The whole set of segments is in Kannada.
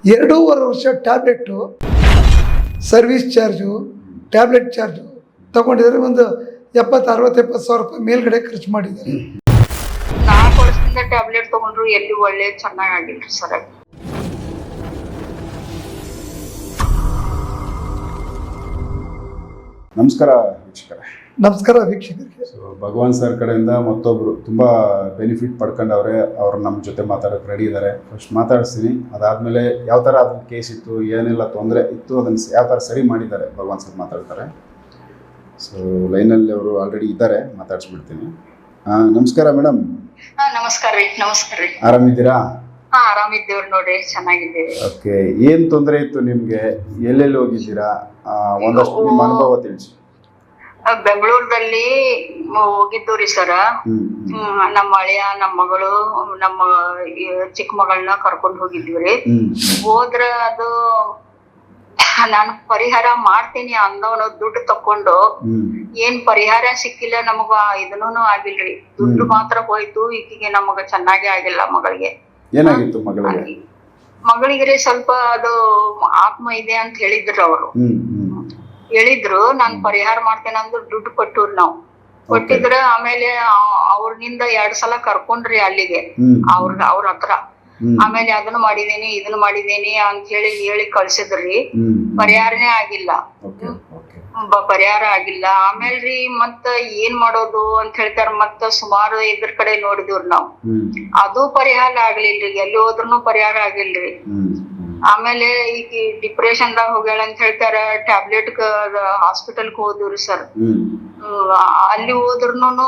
2.5 ವರ್ಷ tablet, service charge, tablet charge ತಗೊಂಡಿದ್ದಾರೆ. ಒಂದು 70-60 ಸಾವಿರ ರೂಪಾಯಿ ಮೇಲ್ಗಡೆ ಖರ್ಚು ಮಾಡಿದ್ದಾರೆ. 4 ವರ್ಷದಿಂದ ಟ್ಯಾಬ್ಲೆಟ್ ತಗೊಂಡ್ರು ಎಲ್ಲಿ ಒಳ್ಳೆ ಚೆನ್ನಾಗಿಲ್ರಿ ಸರ್. ನಮಸ್ಕಾರ ವೀಕ್ಷಕರೇ. ನಮಸ್ಕಾರ ವೀಕ್ಷಕರಿಗೆ. ಭಗವಾನ್ ಸರ್ ಕಡೆಯಿಂದ ಮತ್ತೊಬ್ಬರು ತುಂಬ ಬೆನಿಫಿಟ್ ಪಡ್ಕೊಂಡವ್ರೆ, ಅವ್ರು ನಮ್ಮ ಜೊತೆ ಮಾತಾಡೋಕೆ ರೆಡಿ ಇದ್ದಾರೆ. ಫಸ್ಟ್ ಮಾತಾಡಿಸ್ತೀನಿ, ಅದಾದಮೇಲೆ ಯಾವ ಥರ ಅದನ್ನ ಕೇಸ್ ಇತ್ತು, ಏನೆಲ್ಲ ತೊಂದರೆ ಇತ್ತು, ಅದನ್ನು ಯಾವ ಥರ ಸರಿ ಮಾಡಿದ್ದಾರೆ ಭಗವಾನ್ ಸರ್ ಮಾತಾಡ್ತಾರೆ. ಸೊ ಲೈನಲ್ಲಿ ಅವರು ಆಲ್ರೆಡಿ ಇದ್ದಾರೆ, ಮಾತಾಡಿಸ್ಬಿಡ್ತೀನಿ. ನಮಸ್ಕಾರ ಮೇಡಮ್. ನಮಸ್ಕಾರ ರೀ. ನಮಸ್ಕಾರ ರೀ. ಆರಾಮಿದ್ದೀರಾ? ಆರಾಮಿದ್ದೇವ್ರಿ ನೋಡ್ರಿ, ಚೆನ್ನಾಗಿದ್ದೇವೆ. ಓಕೆ, ಏನು ತೊಂದರೆ ಇತ್ತು ನಿಮಗೆ? ಎಲ್ಲೆಲ್ಲಿ ಹೋಗಿದ್ದೀರಾ? ಒಂದಷ್ಟು ನಿಮ್ಮ ಅನುಭವ ತಿಳಿಸಿ. ಬೆಂಗಳೂರಲ್ಲಿ ಹೋಗಿದ್ದು ರೀ ಸರ. ನಮ್ಮ ಅಳಿಯ, ನಮ್ಮ ಮಗಳು, ನಮ್ಮ ಚಿಕ್ಕ ಮಗಳನ್ನ ಕರ್ಕೊಂಡು ಹೋಗಿದ್ವಿ ರೀ. ಹೋದ್ರ ಅದು ನಾನು ಪರಿಹಾರ ಮಾಡ್ತೀನಿ ಅಂದವನು ದುಡ್ಡು ತಕೊಂಡು ಏನ್ ಪರಿಹಾರ ಸಿಕ್ಕಿಲ್ಲ ನಮಗ. ಇದನ್ನೂ ಆಗಿಲ್ರಿ, ದುಡ್ಡು ಮಾತ್ರ ಹೋಯ್ತು. ಈಗಿಗೆ ನಮಗ ಚೆನ್ನಾಗೇ ಆಗಿಲ್ಲ. ಮಗಳಿಗೆ ಏನಾಗಿತ್ತು? ಮಗಳಿಗೆ ಸ್ವಲ್ಪ ಅದು ಆತ್ಮ ಇದೆ ಅಂತ ಹೇಳಿದ್ರು ಅವರು. ಹೇಳಿದ್ರು ನಾನ್ ಪರಿಹಾರ ಮಾಡ್ತೇನೆ ಅಂದ್ರು ದುಡ್ಡು ಕೊಟ್ಟವ್ರಿ ನಾವು. ಕೊಟ್ಟಿದ್ರ ಆಮೇಲೆ ಅವ್ರನಿಂದ 2 ಸಲ ಕರ್ಕೊಂಡ್ರಿ ಅಲ್ಲಿಗೆ ಅವ್ರ ಹತ್ರ. ಆಮೇಲೆ ಅದನ್ನು ಮಾಡಿದೀನಿ ಇದನ್ನು ಮಾಡಿದೀನಿ ಅಂತ ಹೇಳಿ ಕಳ್ಸಿದ್ರಿ. ಪರಿಹಾರನೇ ಆಗಿಲ್ಲ. ಪರಿಹಾರ ಆಗಿಲ್ಲ. ಆಮೇಲ್ರಿ ಮತ್ತ ಏನ್ ಮಾಡೋದು ಅಂತ ಹೇಳ್ತಾರ. ಮತ್ತ ಸುಮಾರು ಇದ್ರ ಕಡೆ ನೋಡಿದ್ವಿ ನಾವು, ಅದು ಪರಿಹಾರ ಆಗ್ಲಿಲ್ರಿ. ಎಲ್ಲಿ ಹೋದ್ರೂ ಪರಿಹಾರ ಆಗಿಲ್ರಿ. ಆಮೇಲೆ ಈಗ ಡಿಪ್ರೆಷನ್ ದಾಗ ಹೋಗ್ಯಾಳ ಅಂತ ಹೇಳ್ತಾರ. ಟ್ಯಾಬ್ಲೆಟ್ ಹಾಸ್ಪಿಟಲ್ಗೆ ಹೋದ್ರಿ ಸರ್. ಅಲ್ಲಿ ಹೋದ್ರುನು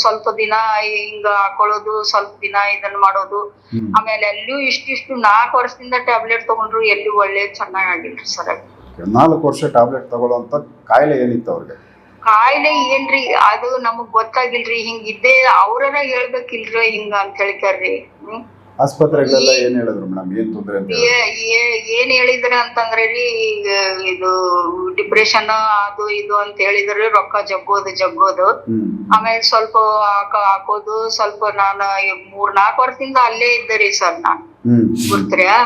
ಸ್ವಲ್ಪ ದಿನ ಹಿಂಗ ಹಾಕೊಳ್ಳೋದು, ಸ್ವಲ್ಪ ದಿನ ಇದನ್ನ ಮಾಡೋದು. ಆಮೇಲೆ ಅಲ್ಲಿಯೂ ಇಷ್ಟಿಷ್ಟು 4 ವರ್ಷದಿಂದ ಟ್ಯಾಬ್ಲೆಟ್ ತಗೊಂಡ್ರು ಎಲ್ಲಿ ಒಳ್ಳೆ ಚೆನ್ನಾಗಿಲ್ರಿ ಸರ್. 4 ವರ್ಷ ಟ್ಯಾಬ್ಲೆಟ್ ತಗೊಳ್ಳೋಂತ ಕಾಯಿಲೆ ಏನಿತ್ತು ಅವ್ರಿಗೆ? ಕಾಯಿಲೆ ಏನ್ರಿ ಅದು ನಮಗ್ ಗೊತ್ತಾಗಿಲ್ರಿ. ಹಿಂಗಿದ್ದೆ ಅವ್ರನ್ನ ಹೇಳ್ಬೇಕಿಲ್ರಿ ಹಿಂಗ ಅಂತ ಹೇಳ್ತಾರ್ರಿ. ಆಸ್ಪತ್ರೆಗಳೆಲ್ಲ ಏನ್ ಹೇಳಿದ್ರು ಮೇಡಮ್? ಏನ್ ತೊಂದ್ರೆ ಅಂತ ಏನ್ ಹೇಳಿದ್ರ ಅಂತಂದ್ರೆ ರೀ, ಇದು ಡಿಪ್ರೆಷನ್ ಅದು ಇದು ಅಂತ ಹೇಳಿದ್ರಿ. ರೊಕ್ಕ ಜಗ್ಗೋದು. ಆಮೇಲೆ ಸ್ವಲ್ಪ ಹಾಕೋದು. ಸ್ವಲ್ಪ ನಾನು 3-4 ವರ್ಷದಿಂದ ಅಲ್ಲೇ ಇದ್ದೆ ರೀ ಸರ್. ನಾನು ಗೊತ್ತ್ರ್ಯಾ.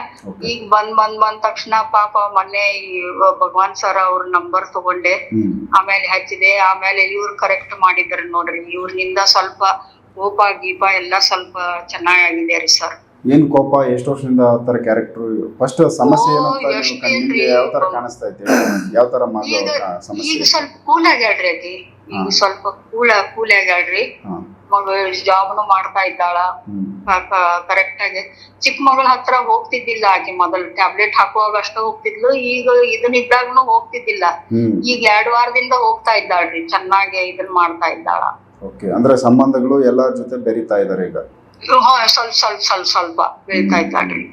ಈಗ ಬಂದ್ ತಕ್ಷಣ ಪಾಪ ಮೊನ್ನೆ ಭಗವಾನ್ ಸರ್ ಅವ್ರ ನಂಬರ್ ತಗೊಂಡೆ, ಆಮೇಲೆ ಹಚ್ಚಿದೆ. ಆಮೇಲೆ ಇವ್ರು ಕರೆಕ್ಟ್ ಮಾಡಿದ್ರು ನೋಡ್ರಿ. ಇವ್ರನಿಂದ ಸ್ವಲ್ಪ ಕೋಪ ಗೀಪ ಎಲ್ಲ ಸ್ವಲ್ಪ ಚೆನ್ನಾಗಿದೆ ರೀ ಸರ್. ಏನ್ ಕೋಪ? ಎಷ್ಟು ವರ್ಷದಿಂದ ಆ ತರ ಕ್ಯಾರೆಕ್ಟರ್? ಫಸ್ಟ್ ಸಮಸ್ಯೆ ಯಾವ ತರ ಕಾಣಿಸ್ತಾ ಐತೆ? ಯಾವ ತರ ಸಮಸ್ಯೆ? ಈಗ ಸ್ವಲ್ಪ ಕೂಲ್ ಆಗ್ಯಾಳ್ರಿ ಅಕಿ. ಈಗ ಸ್ವಲ್ಪ ಕೂಲ್ ಆಗ್ಯಾಳ್ರಿ. ಮಗಳು ಜಾಬ್ನು ಮಾಡ್ತಾ ಇದ್ದಾಳ ಕರೆಕ್ಟ್ ಆಗಿ. ಚಿಕ್ಕ ಮಗಳ ಹತ್ರ ಹೋಗ್ತಿದ್ದಿಲ್ಲ ಆಕಿ. ಮೊದಲು ಟ್ಯಾಬ್ಲೆಟ್ ಹಾಕುವಾಗ ಅಷ್ಟ ಹೋಗ್ತಿದ್ಲು. ಈಗ ಇದನ್ನಿದ್ದಾಗನು ಹೋಗ್ತಿದ್ದಿಲ್ಲ. ಈಗ 2 ವಾರದಿಂದ ಹೋಗ್ತಾ ಇದ್ದಾಳ್ರಿ. ಚೆನ್ನಾಗಿ ಇದನ್ ಮಾಡ್ತಾ ಇದ್ದಾಳ. ಓಕೆ, ಅಂದ್ರೆ ಸಂಬಂಧಗಳು ಎಲ್ಲರ ಜೊತೆ ಬೆರಿತಾ ಇದಾರೆ ಈಗ? ಸ್ವಲ್ಪ ಬೆಳಿತಾ ಇದ್ದಾಳ್ರಿ.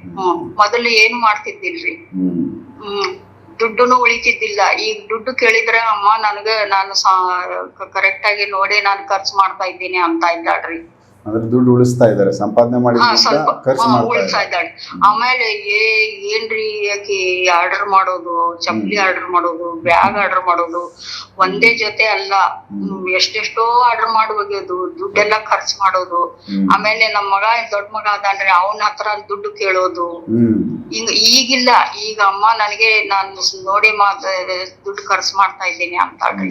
ಮೊದಲು ಏನು ಮಾಡ್ತಿದ್ದಿಲ್ರಿ. ದುಡ್ಡುನು ಉಳಿತಿದ್ದಿಲ್ಲ. ಈಗ ದುಡ್ಡು ಕೇಳಿದ್ರೆ ಅಮ್ಮ ನಾನು ಕರೆಕ್ಟ್ ಆಗಿ ನೋಡಿ ನಾನು ಖರ್ಚು ಮಾಡ್ತಾ ಇದ್ದೀನಿ ಅಂತ ಇದ್ದಾಳ್ರಿ. ಅಂದ್ರೆ ದುಡ್ಡು ಉಳಿಸ್ತಾ ಇದಾರೆ, ಸಂಪಾದನೆ ಮಾಡಿ ಉಳಿಸ್ತಾ ಇದ್ದಾಳೆ. ಆಮೇಲೆ ಏನ್ರಿ ಆಕಿ ಆರ್ಡರ್ ಮಾಡೋದು, ಚಪ್ಪಲಿ ಆರ್ಡರ್ ಮಾಡೋದು, ಬ್ಯಾಗ್ ಆರ್ಡರ್ ಮಾಡೋದು, ಒಂದೇ ಜೊತೆ ಅಲ್ಲ ಎಷ್ಟೆಷ್ಟೋ ಆರ್ಡರ್ ಮಾಡೋದು, ದುಡ್ಡೆಲ್ಲ ಖರ್ಚು ಮಾಡೋದು. ಆಮೇಲೆ ನಮ್ಮ ಮಗ ದೊಡ್ಡ ಮಗ ಅದಾನ್ರಿ, ಅವನ ಹತ್ರ ದುಡ್ಡು ಕೇಳೋದು. ಈಗಿಲ್ಲ. ಈಗ ಅಮ್ಮ ನನಗೆ ನಾನು ನೋಡಿ ದುಡ್ಡು ಖರ್ಚು ಮಾಡ್ತಾ ಇದ್ದೀನಿ ಅಂತಾಳ್ರಿ.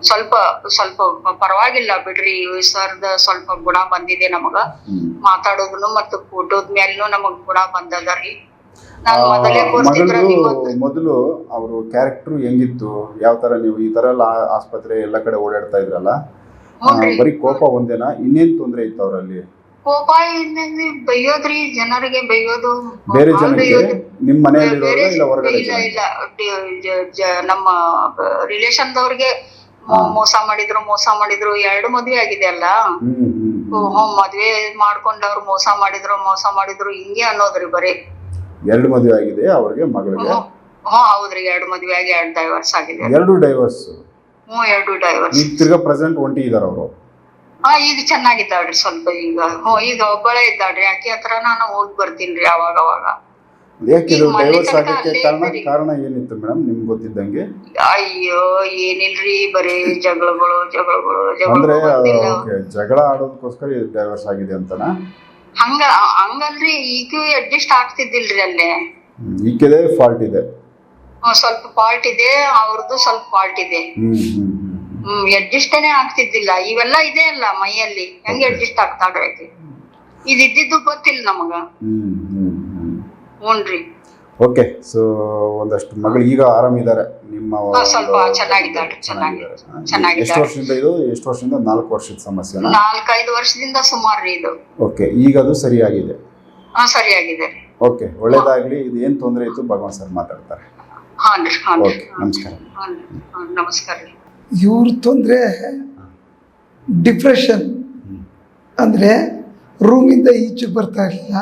ಸ್ವಲ್ಪ ಪರವಾಗಿಲ್ಲ ಬಿಡ್ರಿ. ಸರ್ದ ಸ್ವಲ್ಪ ಗುಣ ಬಂದಿದೆ ನಮಗ. ಮಾತಾಡೋದನು ಮತ್ತು ಫೋಟೋದ್ ಮೇಲೂ ನಮಗ್ ಗುಣ ಬಂದದ್ರಿ. ಮೊದಲು ಅವರು ಕ್ಯಾರೆಕ್ಟರ್ ಹೆಂಗಿತ್ತು? ಯಾವ ತರ? ನೀವು ಈ ತರ ಎಲ್ಲ ಆಸ್ಪತ್ರೆ ಎಲ್ಲ ಕಡೆ ಓಡಾಡ್ತಾ ಇದ್ರಲ್ಲ, ಬರೀ ಕೋಪ ಒಂದೇನಾ? ಇನ್ನೇನ್ ತೊಂದ್ರೆ ಇತ್ತು ಅವರಲ್ಲಿ? ಕೋಪ ಬೈಯೋದ್ರಿ, ಜನರಿಗೆ ಬೈಯೋದು. ಬೇರೆ ಜನರಿಗೆ? ನಿಮ್ ಮನೆಯಲ್ಲಿ ಇಲ್ಲ ಹೊರಗಡೆ? ಇಲ್ಲ ನಮ್ಮ ರಿಲೇಷನ್ ದವ್ರಿಗೆ ಮೋಸ ಮಾಡಿದ್ರು. 2 ಮದ್ವೆ ಆಗಿದೆ ಅಲ್ಲ. ಮದ್ವೆ ಮಾಡ್ಕೊಂಡವ್ರು ಮೋಸ ಮಾಡಿದ್ರು ಹಿಂಗೆ ಅನ್ನೋದ್ರಿ ಬರೀ. 2 ಮದ್ವೆ ಆಗಿದೆ ಅವ್ರಿಗೆ, ಮಗಳಿಗೆ? ಹೌದ್ರಿ, 2 ಮದ್ವೆ ಆಗಿ 2 ಡೈವರ್ಸ್ ಆಗಿದೆ. 2 ಡೈವರ್ಸ್? 2 ಡೈವರ್ಸ್. ಈಗ ತಿರ್ಗಾ ಪ್ರೆಸೆಂಟ್ ಒಂಟಿ ಇದಾರ ಅವರು? ಈಗ ಚೆನ್ನಾಗಿದ್ದಾಳ್ರಿ ಸ್ವಲ್ಪ. ಈಗ ಒಬ್ಬಳೇ ಇದ್ದಾಳ್ರಿ. ಆಕೆ ಹತ್ರ ನಾನು ಹೋಗಿ ಬರ್ತೀನಿ ಅವಾಗ. ಯಾಕೆ ಡೈವರ್ಸ್ ಆಗಕ್ಕೆ ಕಾರಣ ಏನಿತ್ತು ಮೇಡಮ್ ನಿಮ್ಗೆ ಗೊತ್ತಿದ್ದಂಗೆ? ಅಯ್ಯೋ ಏನಿಲ್ರಿ, ಬರೀ ಜಗಳಗಳು. ಅಂದ್ರೆ ಜಗಳ ಆಡೋದಕ್ಕೋಸ್ಕರ ಡೈವರ್ಸ್ ಆಗಿದೆ ಅಂತನಾ? ಹಂಗಲ್ರಿ ಈಗೂ ಅಡ್ಜಸ್ಟ್ ಆಗ್ತಿದ್ದಿಲ್ರಿ ಅಲ್ಲೇ. ಈಕೆದೇ ಫಾಲ್ಟ್ ಇದೆ. ಸ್ವಲ್ಪ ಫಾಲ್ಟ್ ಇದೆ, ಅವ್ರದ್ದು ಸ್ವಲ್ಪ ಫಾಲ್ಟ್ ಇದೆ. ಅಡ್ಜಸ್ಟೇ ಆಗ್ತಿದ್ದಿಲ್ಲ. ಇವೆಲ್ಲ ಇದೆ ಅಲ್ಲ ಮೈಯಲ್ಲಿ, ಹೆಂಗ್ ಅಡ್ಜಸ್ಟ್ ಆಗ್ತಾಳ್ರಿ ಆಕಿ? ಇದಿದ್ದು ಗೊತ್ತಿಲ್ಲ ನಮಗ. ಹ್ಞೂನ್ರಿ. ಓಕೆ, ಸೊ ಒಂದಷ್ಟು ಮಗಳು ಈಗ ಆರಾಮಿದ್ದಾರೆ ನಿಮ್ಮ? ಸ್ವಲ್ಪ ಚೆನ್ನಾಗಿದ್ದಾಳೆ. ಎಷ್ಟು ವರ್ಷದಿಂದ ಇದು? ಎಷ್ಟು ವರ್ಷದಿಂದ? 4 ವರ್ಷದ ಸಮಸ್ಯೆ? 4-5 ವರ್ಷದಿಂದ ಸುಮಾರು ಇದು. ಓಕೆ, ಈಗ ಅದು ಸರಿಯಾಗಿದೆ? ಸರಿಯಾಗಿದೆ. ಓಕೆ, ಒಳ್ಳೇದಾಗ್ಲಿ. ಇದು ಏನ್ ತೊಂದರೆ ಇತ್ತು ಭಗವಾನ್ ಸರ್ ಮಾತಾಡ್ತಾರೆ. ಓಕೆ, ನಮಸ್ಕಾರ. ನಮಸ್ಕಾರ. ಇವ್ರ ತೊಂದರೆ ಡಿಪ್ರೆಷನ್, ಅಂದರೆ ರೂಮಿಂದ ಈಚೆಗೆ ಬರ್ತಾ ಇರಲಿಲ್ಲ,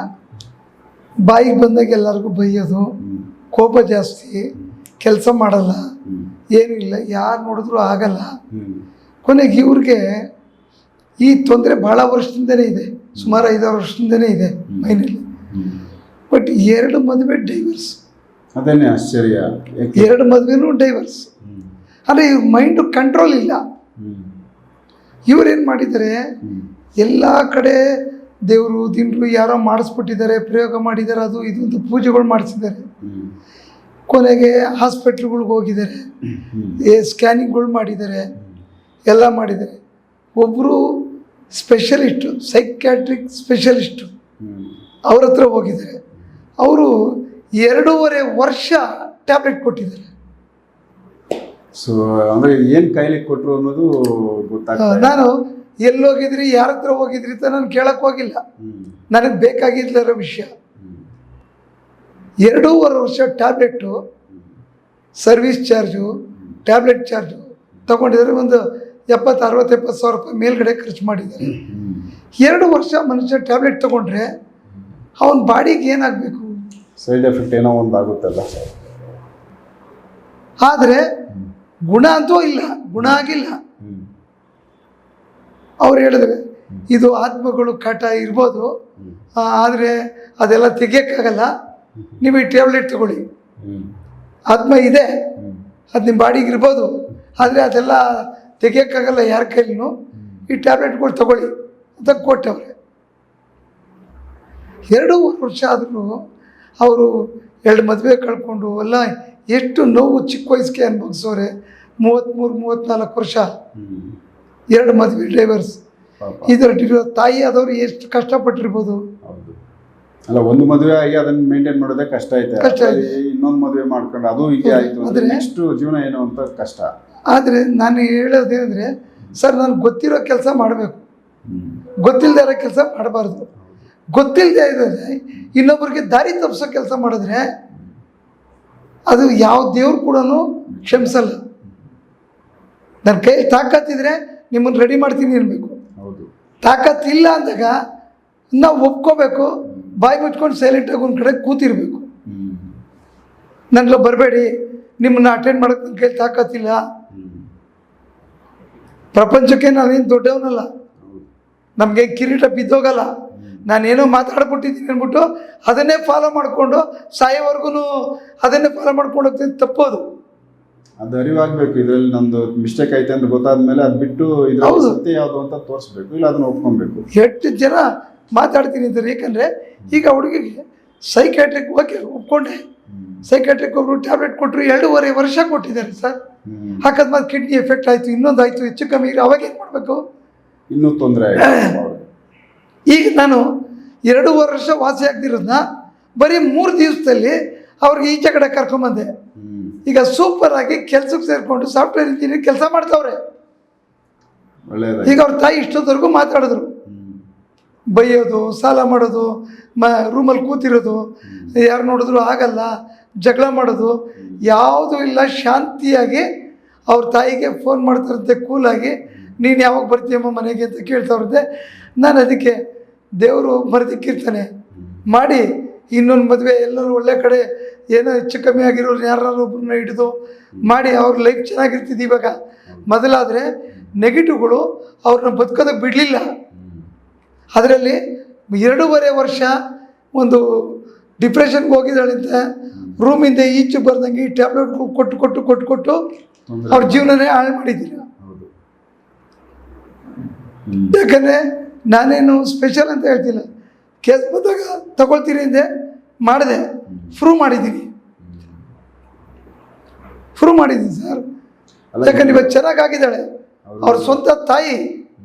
ಬಾಯಿಗೆ ಬಂದಾಗ ಎಲ್ಲರಿಗೂ ಬೈಯೋದು, ಕೋಪ ಜಾಸ್ತಿ, ಕೆಲಸ ಮಾಡಲ್ಲ, ಏನೂ ಇಲ್ಲ, ಯಾರು ನೋಡಿದ್ರು ಆಗಲ್ಲ. ಕೊನೆಗೆ ಇವ್ರಿಗೆ ಈ ತೊಂದರೆ ಭಾಳ ವರ್ಷದಿಂದನೇ ಇದೆ, ಸುಮಾರು 5-6 ವರ್ಷದಿಂದನೇ ಇದೆ ಮೈನಲ್ಲಿ. ಬಟ್ 2 ಮದುವೆ ಡೈವರ್ಸ್. ಅದೇನೇ ಆಶ್ಚರ್ಯ, 2 ಮದುವೆನೂ ಡೈವರ್ಸ್. ಅಂದರೆ ಇವ್ರ ಮೈಂಡು ಕಂಟ್ರೋಲ್ ಇಲ್ಲ. ಇವ್ರೇನು ಮಾಡಿದ್ದಾರೆ, ಎಲ್ಲ ಕಡೆ ದೇವರು ದಿನರು ಯಾರೋ ಮಾಡಿಸ್ಬಿಟ್ಟಿದ್ದಾರೆ, ಪ್ರಯೋಗ ಮಾಡಿದ್ದಾರೆ, ಅದು ಇದು ಅಂತ ಪೂಜೆಗಳು ಮಾಡಿಸಿದ್ದಾರೆ. ಕೊನೆಗೆ ಹಾಸ್ಪಿಟ್ಲ್ಗಳ್ಗೆ ಹೋಗಿದ್ದಾರೆ, ಸ್ಕ್ಯಾನಿಂಗ್ಗಳು ಮಾಡಿದ್ದಾರೆ, ಎಲ್ಲ ಮಾಡಿದ್ದಾರೆ. ಒಬ್ಬರು ಸ್ಪೆಷಲಿಸ್ಟು, ಸೈಕ್ಯಾಟ್ರಿಕ್ ಸ್ಪೆಷಲಿಸ್ಟು, ಅವ್ರ ಹತ್ರ ಹೋಗಿದ್ದಾರೆ. ಅವರು 2.5 ವರ್ಷ ಟ್ಯಾಬ್ಲೆಟ್ ಕೊಟ್ಟಿದ್ದಾರೆ. ಸೊ ಅಂದರೆ ಏನು ಕಾಯಿಲೆ ಕೊಟ್ಟರು ಅನ್ನೋದು ಗೊತ್ತಾಗ್ತದೆ. ನಾನು ಎಲ್ಲೋಗಿದ್ರಿ, ಯಾರ ಹತ್ರ ಹೋಗಿದ್ರಿ ಅಂತ ನಾನು ಕೇಳಕ್ಕೆ ಹೋಗಿಲ್ಲ, ನನಗೆ ಬೇಕಾಗಿದ್ದರ ವಿಷಯ. 2.5 ವರ್ಷ tablet, service charge, tablet charge ತಗೊಂಡಿದ್ದಾರೆ. ಒಂದು 70-60-70 ಸಾವಿರ ರೂಪಾಯಿ ಮೇಲ್ಗಡೆ ಖರ್ಚು ಮಾಡಿದ್ದಾರೆ. 2 ವರ್ಷ ಮನುಷ್ಯ ಟ್ಯಾಬ್ಲೆಟ್ ತಗೊಂಡ್ರೆ ಅವನ ಬಾಡಿಗೆ ಏನಾಗಬೇಕು? ಸೈಡ್ ಎಫೆಕ್ಟ್ ಏನೋ ಒಂದು ಆಗುತ್ತಲ್ಲ. ಆದರೆ ಗುಣ ಅಂತೂ ಇಲ್ಲ, ಗುಣ ಆಗಿಲ್ಲ. ಅವ್ರು ಹೇಳಿದ್ರೆ ಇದು ಆತ್ಮಗಳು ಕಾಟ ಇರ್ಬೋದು, ಆದರೆ ಅದೆಲ್ಲ ತೆಗಿಯೋಕ್ಕಾಗಲ್ಲ, ನೀವು ಈ ಟ್ಯಾಬ್ಲೆಟ್ ತಗೊಳ್ಳಿ. ಆತ್ಮ ಇದೆ, ಅದು ನಿಮ್ಮ ಬಾಡಿಗೆ ಇರ್ಬೋದು, ಆದರೆ ಅದೆಲ್ಲ ತೆಗಿಯೋಕ್ಕಾಗಲ್ಲ ಯಾರ ಕೈಲೂ, ಈ ಟ್ಯಾಬ್ಲೆಟ್ಗಳು ತಗೊಳ್ಳಿ ಅಂತ ಕೊಟ್ಟವ್ರೆ. 2.5 ವರ್ಷ ಆದರೂ ಅವರು 2 ಮದುವೆ ಕಳ್ಕೊಂಡು ಎಲ್ಲ ಎಷ್ಟು ನೋವು ಚಿಕ್ಕ ವಯಸ್ಸಿಗೆ ಅನುಭವಿಸೋರೆ. 33-34 ವರ್ಷ, 2 ಮದುವೆ ಡ್ರೈವರ್ಸ್. ಇದರ ತಾಯಿ ಆದವರು ಎಷ್ಟು ಕಷ್ಟಪಟ್ಟಿರ್ಬೋದು. ಅಲ್ಲ, ಒಂದು ಮದುವೆ ಆಗಿ ಅದನ್ನ ಮೇಂಟೈನ್ ಮಾಡೋದೇ ಕಷ್ಟ ಐತೆ. ಇನ್ನೊಂದು ಮದುವೆ ಮಾಡ್ಕೊಂಡು ಅದು ಹೀಗೆ ಆಯ್ತು ಅಂದ್ರೆ ನೆಕ್ಸ್ಟ್ ಜೀವನ ಏನು ಅಂತ ಕಷ್ಟ. ಆದರೆ ನಾನು ಹೇಳೋದೇನೆಂದರೆ, ಸರ್ ನನಗೆ ಗೊತ್ತಿರೋ ಕೆಲಸ ಮಾಡಬೇಕು, ಗೊತ್ತಿಲ್ಲದೆ ಇರೋ ಕೆಲಸ ಮಾಡಬಾರ್ದು. ಗೊತ್ತಿಲ್ಲದೆ ಇರೋದ್ರೆ ಇನ್ನೊಬ್ಬರಿಗೆ ದಾರಿ ತಪ್ಪಿಸೋ ಕೆಲಸ ಮಾಡಿದ್ರೆ ಅದು ಯಾವ ದೇವ್ರು ಕೂಡ ಕ್ಷಮಿಸಲ್ಲ. ನನ್ನ ಕೈ ತಾಕತ್ತಿದ್ರೆ ನಿಮ್ಮನ್ನು ರೆಡಿ ಮಾಡ್ತೀನಿ ಅನ್ಬೇಕು. ತಾಕತ್ತಿಲ್ಲ ಅಂದಾಗ ನಾವು ಒಪ್ಕೋಬೇಕು, ಬಾಯಿ ಮುಚ್ಕೊಂಡು ಸೈಲೆಂಟಾಗಿ ಒಂದು ಕಡೆ ಕೂತಿರ್ಬೇಕು. ನನಗೆ ಬರಬೇಡಿ, ನಿಮ್ಮನ್ನ ಅಟೆಂಡ್ ಮಾಡೋಕ್ಕೆ ನನ್ನ ಕೈ ತಾಕತ್ತಿಲ್ಲ. ಪ್ರಪಂಚಕ್ಕೆ ನಾನೇನು ದೊಡ್ಡವನಲ್ಲ, ನಮಗೆ ಕಿರೀಟ ಬಿದ್ದೋಗಲ್ಲ. ನಾನೇನೋ ಮಾತಾಡ್ಬಿಟ್ಟಿದ್ದೀನಿ ಅಂದ್ಬಿಟ್ಟು ಅದನ್ನೇ ಫಾಲೋ ಮಾಡಿಕೊಂಡು ಸಾಯೋವರೆಗೂ ಅದನ್ನೇ ಫಾಲೋ ಮಾಡ್ಕೊಂಡು ಹೋಗ್ತೀನಿ, ತಪ್ಪೋದು. ಅದು ಅರಿವಾಗಬೇಕು, ಇದರಲ್ಲಿ ನಂದು ಮಿಸ್ಟೇಕ್ ಐತೆ ಅಂತ ಗೊತ್ತಾದ್ಮೇಲೆ ಅದು ಬಿಟ್ಟು ಇದ್ರಲ್ಲಿ ಸತ್ಯ ಯಾವುದು ಅಂತ ತೋರಿಸ್ಬೇಕು, ಇಲ್ಲ ಅದನ್ನ ಒಪ್ಕೊಬೇಕು. 8 ಜನ ಮಾತಾಡ್ತೀನಿ ಅಂತಾರೆ. ಯಾಕಂದರೆ ಈಗ ಹುಡುಗಿಗೆ ಸೈಕ್ಯಾಟ್ರಿಕ್ ಓಕೆ ಒಪ್ಕೊಂಡೆ, ಸೈಕ್ಯಾಟ್ರಿಕ್ ಒಬ್ಬರು ಟ್ಯಾಬ್ಲೆಟ್ ಕೊಟ್ಟರು, 2.5 ವರ್ಷ ಕೊಟ್ಟಿದ್ದಾರೆ ಸರ್. ಅಕಸ್ಮಾತ್ ಕಿಡ್ನಿ ಎಫೆಕ್ಟ್ ಆಯಿತು, ಇನ್ನೊಂದು ಆಯಿತು, ಹೆಚ್ಚು ಕಮ್ಮಿ, ಅವಾಗ ಏನು ಮಾಡಬೇಕು? ಇನ್ನೂ ತೊಂದರೆ. ಈಗ ನಾನು 2 ವರ್ಷ ವಾಸಿ ಆಗ್ತಿರೋದನ್ನ ಬರೀ 3 ದಿವಸದಲ್ಲಿ ಅವ್ರಿಗೆ ಈಚೆ ಕಡೆ ಕರ್ಕೊಂಬಂದೆ. ಈಗ ಸೂಪರ್ ಆಗಿ ಕೆಲ್ಸಕ್ಕೆ ಸೇರಿಕೊಂಡು ಸಾಫ್ಟ್ವೇರ್ ಇಂಜಿನಿಯರ್ ಕೆಲಸ ಮಾಡ್ತಾವ್ರೆ. ಈಗ ಅವ್ರ ತಾಯಿ ಇಷ್ಟೊತ್ತವರೆಗೂ ಮಾತಾಡಿದ್ರು, ಬೈಯೋದು, ಸಾಲ ಮಾಡೋದು, ರೂಮಲ್ಲಿ ಕೂತಿರೋದು, ಯಾರು ನೋಡಿದ್ರು ಆಗಲ್ಲ, ಜಗಳ ಮಾಡೋದು ಯಾವುದೂ ಇಲ್ಲ. ಶಾಂತಿಯಾಗಿ ಅವ್ರ ತಾಯಿಗೆ ಫೋನ್ ಮಾಡ್ತಾರಂತೆ ಕೂಲಾಗಿ, ನೀನು ಯಾವಾಗ ಬರ್ತೀಯಮ್ಮ ಮನೆಗೆ ಅಂತ ಕೇಳ್ತಾವ್ರಂತೆ. ನಾನು ಅದಕ್ಕೆ ದೇವರು ಬರೆದಿಕ್ಕಿರ್ತಾನೆ ಮಾಡಿ ಇನ್ನೊಂದು ಮದುವೆ ಎಲ್ಲರೂ ಒಳ್ಳೆ ಕಡೆ ಏನೋ ಹೆಚ್ಚು ಕಮ್ಮಿ ಆಗಿರೋರು ಯಾರು ಒಬ್ಬರನ್ನ ಹಿಡಿದು ಮಾಡಿ ಅವ್ರ ಲೈಫ್ ಚೆನ್ನಾಗಿರ್ತಿದ್ದು. ಇವಾಗ ಮೊದಲಾದರೆ ನೆಗೆಟಿವ್ಗಳು ಅವ್ರನ್ನ ಬದುಕೋದಕ್ಕೆ ಬಿಡಲಿಲ್ಲ. ಅದರಲ್ಲಿ 2.5 ವರ್ಷ ಒಂದು ಡಿಪ್ರೆಷನ್ಗೆ ಹೋಗಿದ್ದಾಳಂತ, ರೂಮಿಂದ ಈಚೆ ಬರ್ದಂಗೆ ಈ ಟ್ಯಾಬ್ಲೆಟ್ಗಳು ಕೊಟ್ಟು ಅವ್ರ ಜೀವನನೇ ಹಾಳು ಮಾಡಿದ್ದೀರ. ಯಾಕಂದರೆ ನಾನೇನು ಸ್ಪೆಷಲ್ ಅಂತ ಹೇಳ್ತಿಲ್ಲ, ಕೇಸ್ ಬಂದಾಗ ತಗೊಳ್ತೀರಿ ಅಂದೆ, ಮಾಡಿದೆ, ಪ್ರೂವ್ ಮಾಡಿದ್ದೀನಿ ಸರ್. ಯಾಕಂದ್ರೆ ಇವಾಗ ಚೆನ್ನಾಗಿದ್ದಾಳೆ. ಅವ್ರ ಸ್ವಂತ ತಾಯಿ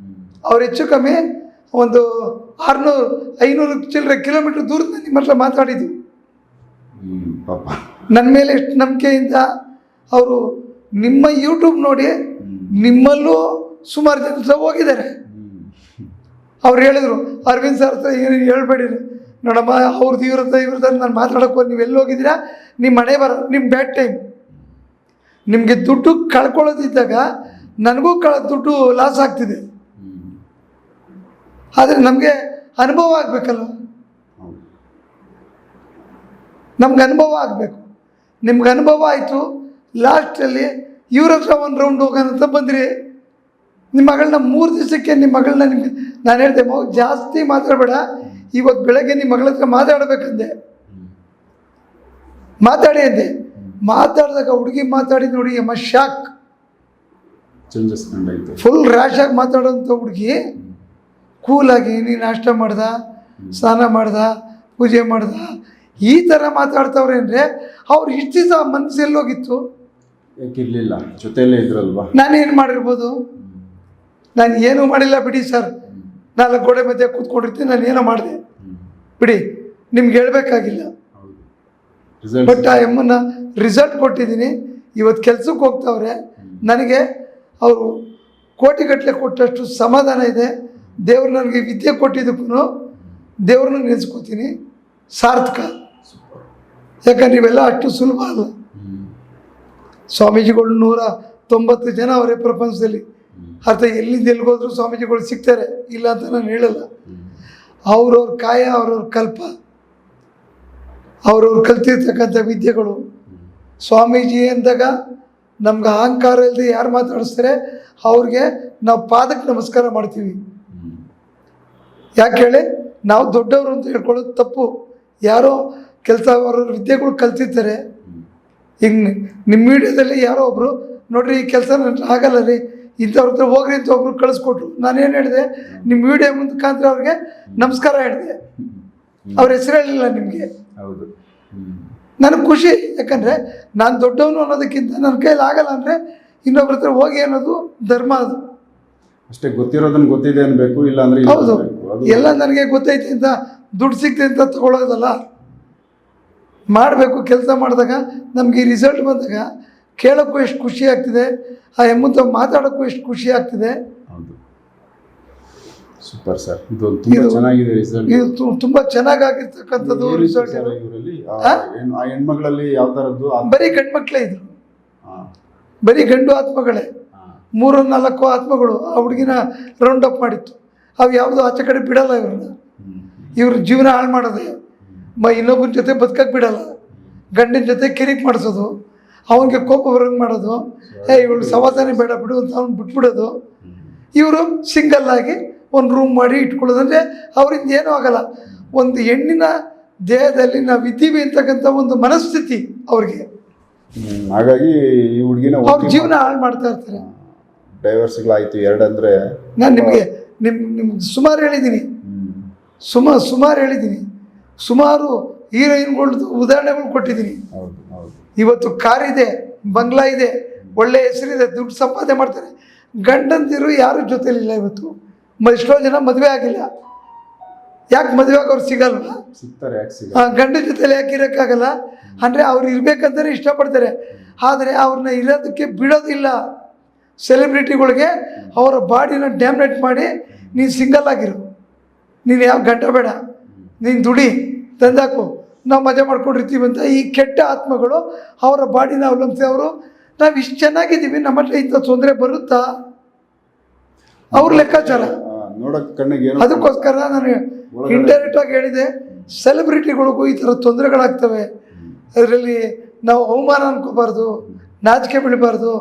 ಅವ್ರು ಹೆಚ್ಚು ಕಮ್ಮಿ ಒಂದು 600-500 ಚಿಲ್ಲರೆ ಕಿಲೋಮೀಟರ್ ದೂರದ ನಿಮ್ಮ ಹತ್ರ ಮಾತಾಡಿದ್ವಿ. ನನ್ನ ಮೇಲೆ ಎಷ್ಟು ನಂಬಿಕೆಯಿಂದ ಅವರು ನಿಮ್ಮ ಯೂಟ್ಯೂಬ್ ನೋಡಿ ನಿಮ್ಮಲ್ಲೂ ಸುಮಾರು ಜನ ಹತ್ರ ಹೋಗಿದ್ದಾರೆ. ಅವ್ರು ಹೇಳಿದರು, ಅರವಿಂದ್ ಸರ್ ಹತ್ರ ಏನು ಹೇಳ್ಬೇಡಿ ನೋಡಮ್ಮ, ಅವ್ರದ್ದು ಇವ್ರದ್ದು ನಾನು ಮಾತಾಡೋಕೆ ನೀವು ಎಲ್ಲಿ ಹೋಗಿದ್ದೀರಾ, ನಿಮ್ಮ ಮನೆ ನಿಮ್ಮ ಬ್ಯಾಡ್ ಟೈಮ್. ನಿಮಗೆ ದುಡ್ಡು ಕಳ್ಕೊಳ್ಳೋದಿದ್ದಾಗ ನನಗೂ ದುಡ್ಡು ಲಾಸ್ ಆಗ್ತಿದೆ. ಆದರೆ ನಮಗೆ ಅನುಭವ ಆಗಬೇಕಲ್ಲ, ನಮ್ಗೆ ಅನುಭವ ಆಗಬೇಕು. ನಿಮ್ಗೆ ಅನುಭವ ಆಯಿತು, ಲಾಸ್ಟಲ್ಲಿ ಇವ್ರ ಹತ್ರ ಒಂದು ರೌಂಡ್ ಹೋಗೋಣ ಅಂತ ಬಂದ್ರಿ. ನಿಮ್ಮ ಮಗಳನ್ನ 3 ದಿವಸಕ್ಕೆ ನಿಮ್ಮ ಮಗಳನ್ನ ನಿಮಗೆ ನಾನು ಹೇಳಿದೆ, ಮಗು ಜಾಸ್ತಿ ಮಾತಾಡಬೇಡ, ಇವತ್ತು ಬೆಳಗ್ಗೆ ನಿಮ್ಮ ಮಗಳ ಹತ್ರ ಮಾತಾಡಬೇಕಂದೆ. ಮಾತಾಡಿ ಅಂದೆ. ಮಾತಾಡಿದಾಗ ಹುಡುಗಿ ಮಾತಾಡಿ ನೋಡಿ ಅಮ್ಮ ಶಾಕ್, ಫುಲ್ ರ್ಯಾಶಾಗಿ ಮಾತಾಡೋಂಥ ಹುಡುಗಿ ಕೂಲಾಗಿ ನೀನು ನಾಷ್ಟ ಮಾಡ್ದ, ಸ್ನಾನ ಮಾಡ್ದ, ಪೂಜೆ ಮಾಡ್ದ, ಈ ಥರ ಮಾತಾಡ್ತವ್ರೆ ಅಂದರೆ ಅವ್ರು ಇಷ್ಟು ದಿವಸ ಮನಸ್ಸೆಲ್ಲೋಗಿತ್ತು, ಯಾಕಿರಲಿಲ್ಲ, ಜೊತೆಯಲ್ಲೇ ಇದ್ರಲ್ವಾ. ನಾನೇನು ಮಾಡಿರ್ಬೋದು? ನಾನು ಏನೂ ಮಾಡಿಲ್ಲ ಬಿಡಿ ಸರ್, 4 ಗೋಡೆ ಮಧ್ಯೆ ಕೂತ್ಕೊಂಡಿರ್ತೀನಿ, ನಾನು ಏನೋ ಮಾಡಿದೆ ಬಿಡಿ, ನಿಮ್ಗೆ ಹೇಳ್ಬೇಕಾಗಿಲ್ಲ. ಬಟ್ ಆ ಎಮ್ಮನ್ನ ರಿಸಲ್ಟ್ ಕೊಟ್ಟಿದ್ದೀನಿ. ಇವತ್ತು ಕೆಲ್ಸಕ್ಕೆ ಹೋಗ್ತಾವ್ರೆ. ನನಗೆ ಅವರು ಕೋಟಿಗಟ್ಟಲೆ ಕೊಟ್ಟಷ್ಟು ಸಮಾಧಾನ ಇದೆ. ದೇವ್ರು ನನಗೆ ವಿದ್ಯೆ ಕೊಟ್ಟಿದ್ದಕ್ಕೂ ದೇವ್ರನ್ನ ನೆನೆಸ್ಕೋತೀನಿ, ಸಾರ್ಥಕ. ಯಾಕಂದ್ರೆ ನೀವೆಲ್ಲ ಅಷ್ಟು ಸುಲಭ ಅಲ್ಲ. ಸ್ವಾಮೀಜಿಗಳು 190 ಜನ ಅವರೇ ಪ್ರಪಂಚದಲ್ಲಿ. ಅರ್ಥ ಎಲ್ಲಿಂದ ಎಲ್ಲಿಗೋದ್ರು ಸ್ವಾಮೀಜಿಗಳು ಸಿಗ್ತಾರೆ, ಇಲ್ಲ ಅಂತ ನಾನು ಹೇಳಲ್ಲ. ಅವ್ರವ್ರ ಕಾಯ, ಅವ್ರವ್ರ ಕಲ್ಪ, ಅವ್ರವ್ರು ಕಲ್ತಿರ್ತಕ್ಕಂಥ ವಿದ್ಯೆಗಳು. ಸ್ವಾಮೀಜಿ ಅಂದಾಗ ನಮ್ಗೆ ಅಹಂಕಾರ ಇಲ್ಲದೆ ಯಾರು ಮಾತಾಡಿಸ್ತಾರೆ ಅವ್ರಿಗೆ ನಾವು ಪಾದಕ್ಕೆ ನಮಸ್ಕಾರ ಮಾಡ್ತೀವಿ. ಯಾಕೆ ಹೇಳಿ, ನಾವು ದೊಡ್ಡವರು ಅಂತ ಹೇಳ್ಕೊಳ್ಳೋದು ತಪ್ಪು. ಯಾರೋ ಕೆಲಸ ಅವ್ರವ್ರ ವಿದ್ಯೆಗಳು ಕಲ್ತಿರ್ತಾರೆ. ಈಗ ನಿಮ್ಮ ವಿಡಿಯೋದಲ್ಲಿ ಯಾರೋ ಒಬ್ಬರು ನೋಡ್ರಿ ಈ ಕೆಲಸ ನನ್ನ ಆಗಲ್ಲ ರೀ, ಇಂಥವ್ರ ಹತ್ರ ಹೋಗ್ರಿ ಅಂತ ಒಬ್ರು ಕಳಿಸ್ಕೊಟ್ರು. ನಾನೇನು ಹೇಳಿದೆ, ನಿಮ್ಮ ವಿಡಿಯೋ ಮುಖಾಂತರ ಅವ್ರಿಗೆ ನಮಸ್ಕಾರ ಹೇಳಿದೆ. ಅವ್ರ ಹೆಸರು ಹೇಳಿಲ್ಲ ನಿಮಗೆ. ಹೌದು, ನನಗೆ ಖುಷಿ. ಯಾಕಂದರೆ ನಾನು ದೊಡ್ಡವನು ಅನ್ನೋದಕ್ಕಿಂತ ನನ್ನ ಕೈಯಲ್ಲಿ ಆಗಲ್ಲ ಅಂದರೆ ಇನ್ನೊಬ್ರ ಹತ್ರ ಹೋಗಿ ಅನ್ನೋದು ಧರ್ಮ. ಅದು ಅಷ್ಟೇ, ಗೊತ್ತಿರೋದನ್ನ ಗೊತ್ತಿದೆ ಅನ್ಬೇಕು, ಇಲ್ಲ ಅಂದರೆ ಹೌದು. ಎಲ್ಲ ನನಗೆ ಗೊತ್ತೈತೆ ಅಂತ ದುಡ್ಡು ಸಿಗ್ತದೆ ಅಂತ ತಗೊಳ್ಳೋದಲ್ಲ. ಮಾಡಬೇಕು. ಕೆಲಸ ಮಾಡಿದಾಗ ನಮಗೆ ಈ ರಿಸಲ್ಟ್ ಬಂದಾಗ ಕೇಳೋಕ್ಕೂ ಎಷ್ಟು ಖುಷಿ ಆಗ್ತಿದೆ, ಆ ಎಮ್ಮಂತ ಮಾತಾಡೋಕ್ಕೂ ಎಷ್ಟು ಖುಷಿ ಆಗ್ತಿದೆ. ಹೌದು, ಸೂಪರ್ ಸರ್. ಇದು ತುಂಬಾ ಚೆನ್ನಾಗಿದೆ ರಿಸಲ್ಟ್. ಇದು ತುಂಬಾ ಚೆನ್ನಾಗಿರ್ತಕ್ಕಂಥದ್ದು ರಿಸಲ್ಟ್. ಇವರಲ್ಲಿ ಆ ಹೆಣ್ಮಗಳಲ್ಲಿ ಯಾವ ಥರದ್ದು? ಬರೀ ಗಂಡು ಮಕ್ಕಳೇ ಇದ್ರು, ಬರೀ ಗಂಡು ಆತ್ಮಗಳೇ. 3-4 ಆತ್ಮಗಳು ಆ ಹುಡುಗಿನ ರೌಂಡ್ ಅಪ್ ಮಾಡಿತ್ತು. ಅವು ಯಾವುದು ಆಚೆ ಕಡೆ ಬಿಡಲ್ಲ ಇವ್ರನ್ನ. ಇವ್ರ ಜೀವನ ಹಾಳು ಮಾಡೋದೆ, ಇನ್ನೊಬ್ಬನ ಜೊತೆ ಬದುಕಕ್ಕೆ ಬಿಡಲ್ಲ, ಗಂಡಿನ ಜೊತೆ ಕಿರಿಕ್ ಮಾಡಿಸೋದು, ಅವನಿಗೆ ಕೋಪ ಬರೋಂಗೆ ಮಾಡೋದು, ಇವಳು ಸವಾಸನೆ ಬೇಡ ಬಿಡು ಅಂತ ಅವ್ನು ಬಿಟ್ಬಿಡೋದು. ಇವರು ಸಿಂಗಲ್ ಆಗಿ ಒಂದು ರೂಮ್ ಮಾಡಿ ಇಟ್ಕೊಳ್ಳೋದಂದರೆ ಅವರಿಂದ ಏನೂ ಆಗಲ್ಲ. ಒಂದು ಹೆಣ್ಣಿನ ದೇಹದಲ್ಲಿ ನಾವು ಇದ್ದೀವಿ ಅಂತಕ್ಕಂಥ ಒಂದು ಮನಸ್ಥಿತಿ ಅವ್ರಿಗೆ. ಹಾಗಾಗಿ ಈ ಹುಡುಗಿನ ಅವ್ರ ಜೀವನ ಹಾಳು ಮಾಡ್ತಾ ಇರ್ತಾರೆ. ಡೈವರ್ಸ್ಗಳಾಯಿತು 2 ಅಂದರೆ ನಾನು ನಿಮಗೆ ನಿಮ್ಗೆ ಸುಮಾರು ಹೇಳಿದ್ದೀನಿ, ಸುಮಾರು ಹೇಳಿದ್ದೀನಿ. ಸುಮಾರು ಹೀರೋಯಿನ್ಗಳ್ದು ಉದಾಹರಣೆಗಳು ಕೊಟ್ಟಿದ್ದೀನಿ. ಇವತ್ತು ಕಾರಿದೆ, ಬಂಗ್ಲಾ ಇದೆ, ಒಳ್ಳೆ ಹೆಸರಿದೆ, ದುಡ್ಡು ಸಂಪಾದನೆ ಮಾಡ್ತಾರೆ. ಗಂಡಂದಿರು ಯಾರು ಜೊತೆಲಿಲ್ಲ. ಇವತ್ತು ಎಷ್ಟೋ ಜನ ಮದುವೆ ಆಗಿಲ್ಲ. ಯಾಕೆ ಮದುವೆ ಆಗೋರು ಸಿಗಲ್ವ? ಸಿಗ್ತಾರೆ. ಗಂಡ ಜೊತೆಲಿ ಯಾಕೆ ಇರೋಕ್ಕಾಗಲ್ಲ ಅಂದರೆ ಅವ್ರು ಇರಬೇಕಂತಲೇ ಇಷ್ಟಪಡ್ತಾರೆ. ಆದರೆ ಅವ್ರನ್ನ ಇರೋದಕ್ಕೆ ಬಿಡೋದಿಲ್ಲ. ಸೆಲೆಬ್ರಿಟಿಗಳಿಗೆ ಅವರ ಬಾಡಿನ ಡ್ಯಾಮ್ನೇಟ್ ಮಾಡಿ ನೀನು ಸಿಂಗಲ್ ಆಗಿರು, ನೀನು ಯಾವ ಗಂಟ ಬೇಡ, ನೀನು ದುಡಿ, ತಂದಾಕು, ನಾವು ಮಜಾ ಮಾಡ್ಕೊಂಡಿರ್ತೀವಿ ಅಂತ ಈ ಕೆಟ್ಟ ಆತ್ಮಗಳು ಅವರ ಬಾಡಿನ ಅವಲಂಬಿಸಿ ಅವರು ನಾವು ಇಷ್ಟು ಚೆನ್ನಾಗಿದ್ದೀವಿ, ನಮ್ಮ ಹತ್ರ ಇಂಥ ತೊಂದರೆ ಬರುತ್ತಾ ಅವ್ರ ಲೆಕ್ಕಾಚಾರ. ಅದಕ್ಕೋಸ್ಕರ ನಾನು ಇಂಡೈರೆಕ್ಟ್ ಆಗಿ ಹೇಳಿದೆ, ಸೆಲೆಬ್ರಿಟಿಗಳಿಗೂ ಈ ಥರ ತೊಂದರೆಗಳಾಗ್ತವೆ. ಅದರಲ್ಲಿ ನಾವು ಅವಮಾನ ಅನ್ಕೋಬಾರ್ದು, ನಾಚಿಕೆ ಬೀಳಬಾರ್ದು.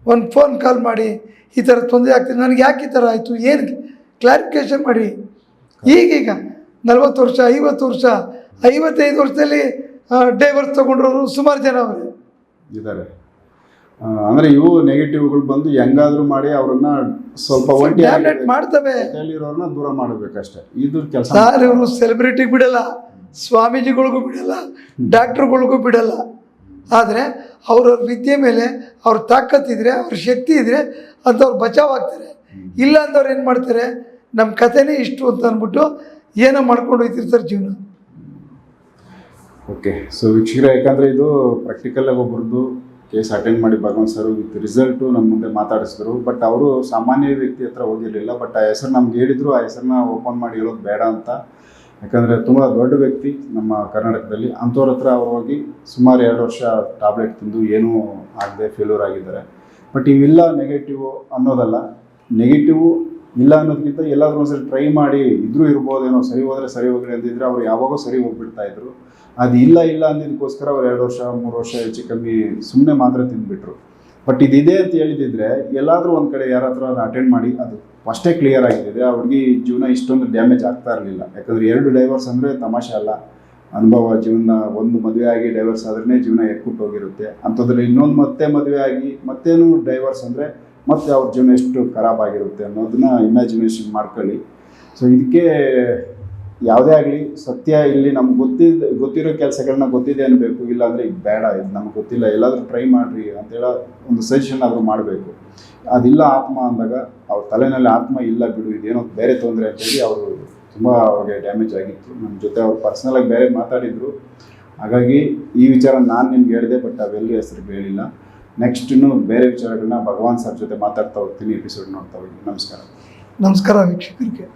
ಒಂದು ಫೋನ್ ಕಾಲ್ ಮಾಡಿ ಈ ಥರ ತೊಂದರೆ ಆಗ್ತದೆ, ನನಗೆ ಯಾಕೆ ಈ ಥರ ಆಯಿತು, ಏನು ಕ್ಲಾರಿಫಿಕೇಷನ್ ಮಾಡಿ. ಈಗೀಗ 40 ವರ್ಷ, 50 ವರ್ಷ, 55 ವರ್ಷದಲ್ಲಿ ಡೈವರ್ಸ್ ತೊಗೊಂಡ್ರೋರು ಸುಮಾರು ಜನ ಅವರೇ ಇದ್ದಾರೆ. ಅಂದ್ರೆ ಇವು ನೆಗೆಟಿವ್ಗಳು ಬಂದು ಹೆಂಗಾದ್ರೂ ಮಾಡಿ ಅವ್ರನ್ನ ಸ್ವಲ್ಪ ಒಂಟಿ ಡ್ಯಾಮೇಜ್ ಮಾಡ್ತವೆ. ಇರೋರ್ನ ದೂರ ಮಾಡಬೇಕಷ್ಟೇ. ಇದು ಕೆಲಸ ಸರ್ ಇವರು ಸೆಲೆಬ್ರಿಟಿಗೆ ಬಿಡಲ್ಲ, ಸ್ವಾಮೀಜಿಗಳಿಗೂ ಬಿಡಲ್ಲ, ಡಾಕ್ಟ್ರುಗಳಿಗೂ ಬಿಡಲ್ಲ. ಆದರೆ ಅವ್ರವ್ರ ವಿದ್ಯೆ ಮೇಲೆ ಅವ್ರ ತಾಕತ್ತಿದ್ರೆ, ಅವ್ರ ಶಕ್ತಿ ಇದ್ದರೆ ಅಂಥವ್ರು ಬಚಾವಾಗ್ತಾರೆ. ಇಲ್ಲ ಅಂದವ್ರು ಏನು ಮಾಡ್ತಾರೆ, ನಮ್ಮ ಕಥೆನೇ ಇಷ್ಟು ಅಂತ ಅಂದ್ಬಿಟ್ಟು ಏನೋ ಮಾಡ್ಕೊಂಡು ಹೋಗ್ತಿರ್ತಾರೆ ಜೀವನ. ಓಕೆ. ಸೊ ವೀಕ್ಷಕರೇ, ಯಾಕಂದರೆ ಇದು ಪ್ರಾಕ್ಟಿಕಲಾಗಿ ಒಬ್ಬರದ್ದು ಕೇಸ್ ಅಟೆಂಡ್ ಮಾಡಿ ಭಗವಂತ ಸರ್ ವಿತ್ ರಿಸಲ್ಟು ನಮ್ಮ ಮುಂದೆ ಮಾತಾಡಿಸಿದ್ರು. ಬಟ್ ಅವರು ಸಾಮಾನ್ಯ ವ್ಯಕ್ತಿ ಹತ್ರ ಹೋಗಿರಲಿಲ್ಲ. ಬಟ್ ಆ ಹೆಸರು ನಮ್ಗೆ ಹೇಳಿದ್ರು, ಆ ಹೆಸರನ್ನ ಓಪನ್ ಮಾಡಿ ಹೇಳೋದು ಬೇಡ ಅಂತ. ಯಾಕಂದರೆ ತುಂಬ ದೊಡ್ಡ ವ್ಯಕ್ತಿ ನಮ್ಮ ಕರ್ನಾಟಕದಲ್ಲಿ. ಅಂಥವ್ರ ಹತ್ರ ಅವ್ರು ಹೋಗಿ ಸುಮಾರು 2 ವರ್ಷ ಟ್ಯಾಬ್ಲೆಟ್ ತಿಂದು ಏನೂ ಆಗದೆ ಫೇಲ್ಯೂರ್ ಆಗಿದ್ದಾರೆ. ಬಟ್ ಇವೆಲ್ಲ ನೆಗೆಟಿವ್ ಅನ್ನೋದಲ್ಲ. ನೆಗೆಟಿವ್ ಇಲ್ಲ ಅನ್ನೋದಕ್ಕಿಂತ ಎಲ್ಲಾದ್ರೂ ಒಂದ್ಸರಿ ಟ್ರೈ ಮಾಡಿ ಇದ್ರೂ ಇರ್ಬೋದೇನೋ, ಸರಿ ಹೋದರೆ ಸರಿ ಹೋಗಲಿ ಅಂದಿದ್ರೆ ಅವ್ರು ಯಾವಾಗೋ ಸರಿ ಹೋಗ್ಬಿಡ್ತಾಯಿದ್ರು. ಅದು ಇಲ್ಲ ಅಂದಿದ್ದಕ್ಕೋಸ್ಕರ ಅವ್ರು 2 ವರ್ಷ 3 ವರ್ಷ ಹೆಚ್ಚು ಕಮ್ಮಿ ಸುಮ್ಮನೆ ಮಾತ್ರ ತಿಂದುಬಿಟ್ರು. ಬಟ್ ಇದಿದೆ ಅಂತ ಹೇಳಿದಿದ್ರೆ ಎಲ್ಲಾದರೂ ಒಂದು ಕಡೆ ಯಾರ ಹತ್ರ ಅಟೆಂಡ್ ಮಾಡಿ ಅದು ಅಷ್ಟೇ ಕ್ಲಿಯರ್ ಆಗಿದೆ. ಅವ್ರಿಗೆ ಜೀವನ ಇಷ್ಟೊಂದು ಡ್ಯಾಮೇಜ್ ಆಗ್ತಾ ಇರಲಿಲ್ಲ. ಯಾಕಂದರೆ 2 ಡೈವರ್ಸ್ ಅಂದರೆ ತಮಾಷೆ ಅಲ್ಲ. ಅನುಭವ ಜೀವನ, ಒಂದು ಮದುವೆ ಆಗಿ ಡೈವರ್ಸ್ ಆದ್ರೇ ಜೀವನ ಎಕ್ಕುಟ್ಟು ಹೋಗಿರುತ್ತೆ. ಅಂಥದ್ರಲ್ಲಿ ಇನ್ನೊಂದು ಮತ್ತೆ ಮದುವೆ ಆಗಿ ಮತ್ತೇನು ಡೈವರ್ಸ್ ಅಂದರೆ ಮತ್ತೆ ಅವ್ರ ಜೀವನ ಎಷ್ಟು ಖರಾಬ್ ಆಗಿರುತ್ತೆ ಅನ್ನೋದನ್ನ ಇಮ್ಯಾಜಿನೇಷನ್ ಮಾಡ್ಕೊಳ್ಳಿ. ಸೊ ಇದಕ್ಕೆ ಯಾವುದೇ ಆಗಲಿ ಸತ್ಯ ಇಲ್ಲಿ ನಮ್ಗೆ ಗೊತ್ತಿರೋ ಕೆಲಸಗಳನ್ನ ಗೊತ್ತಿದೆ ಅನ್ಬೇಕು. ಇಲ್ಲಾಂದರೆ ಇದು ಬೇಡ, ಇದು ನಮ್ಗೆ ಗೊತ್ತಿಲ್ಲ, ಎಲ್ಲಾದರೂ ಟ್ರೈ ಮಾಡಿರಿ ಅಂತೇಳ ಒಂದು ಸಜೆಷನ್ ಆದರೂ ಮಾಡಬೇಕು. ಅದಿಲ್ಲ ಆತ್ಮ ಅಂದಾಗ ಅವ್ರ ತಲೆಯಲ್ಲಿ ಆತ್ಮ ಇಲ್ಲ ಬಿಡು, ಇದೇನೋ ಬೇರೆ ತೊಂದರೆ ಅಂತೇಳಿ ಅವರು ತುಂಬ ಅವ್ರಿಗೆ ಡ್ಯಾಮೇಜ್ ಆಗಿತ್ತು. ನಮ್ಮ ಜೊತೆ ಅವ್ರು ಪರ್ಸ್ನಲಾಗಿ ಬೇರೆ ಮಾತಾಡಿದರು. ಹಾಗಾಗಿ ಈ ವಿಚಾರ ನಾನು ನಿಮ್ಗೆ ಹೇಳಿದೆ, ಬಟ್ ಅವೆಲ್ಲೂ ಹೆಸರಿಗೆ ಹೇಳಿಲ್ಲ. ನೆಕ್ಸ್ಟ್ ಇನ್ನೂ ಬೇರೆ ವಿಚಾರಗಳನ್ನ ಭಗವಾನ್ ಸರ್ ಜೊತೆ ಮಾತಾಡ್ತಾ ಹೋಗ್ತೀನಿ. ಎಪಿಸೋಡ್ ನೋಡ್ತಾ ಹೋಗಿ. ನಮಸ್ಕಾರ. ನಮಸ್ಕಾರ ವೀಕ್ಷಕರಿಗೆ.